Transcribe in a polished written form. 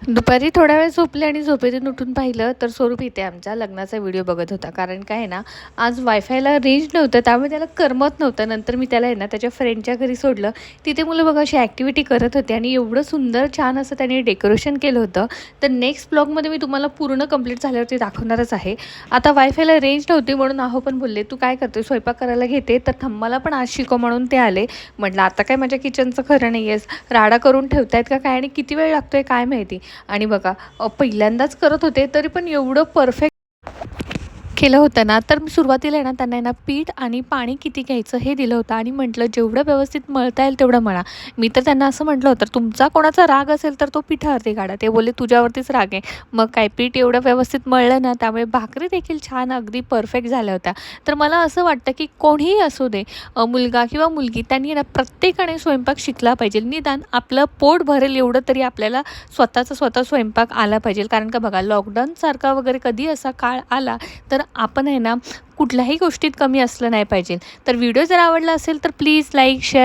दुपारी थोडा वेळ झोपले आणि झोपेतून उठून पाहिलं तर स्वरूप इथे आमच्या लग्नाचा व्हिडिओ बघत होता. कारण काय आहे ना, आज वायफायला रेंज नव्हतं, त्यामुळे त्याला करमत नव्हतं. नंतर मी त्याला आहे ना त्याच्या फ्रेंडच्या घरी सोडलं. तिथे मुलं बघा अशी ॲक्टिव्हिटी करत होते आणि एवढं सुंदर छान असं त्यांनी डेकोरेशन केलं होतं. तर नेक्स्ट ब्लॉगमध्ये मी तुम्हाला पूर्ण कंप्लीट झाल्यावरती दाखवणारच आहे. आता वायफायला रेंज नव्हती म्हणून आहो पण बोलले, तू काय करते, स्वयंपाक करायला घेते, तर मला पण आज शिकव म्हणून ते आले. म्हटलं आता काय माझ्या किचनचं खरं नाही आहेस, राडा करून ठेवतायत का काय आणि किती वेळ लागतोय काय माहिती. आणि बघा पहिल्यांदाच करत होते तरी पण एवढं परफेक्ट केलं होतं ना. तर मी सुरुवातीला आहे ना त्यांना आहे ना पीठ आणि पाणी किती घ्यायचं हे दिलं होतं आणि म्हटलं जेवढं व्यवस्थित मळता येईल तेवढं मळा. मी तर त्यांना असं म्हटलं होतं, तुमचा कोणाचा राग असेल तर तो पिठावरती काढा. ते बोलले तुझ्यावरतीच राग आहे. मग काय पीठ एवढं व्यवस्थित मळलं ना, त्यामुळे भाकरी देखील छान अगदी परफेक्ट झाल्या होत्या. तर मला असं वाटतं की कोणीही असू दे, मुलगा किंवा मुलगी, त्यांनी ना प्रत्येकाने स्वयंपाक शिकला पाहिजे. निदान आपलं पोट भरेल एवढं तरी आपल्याला स्वतः स्वयंपाक आला पाहिजे. कारण का बघा, लॉकडाऊनसारखा वगैरे कधी असा काळ आला तर आपण आहे ना कुठल्याही गोष्टीत कमी असलं नाही पाहिजे. तर व्हिडिओ जर आवडला असेल तर प्लीज लाईक, शेअर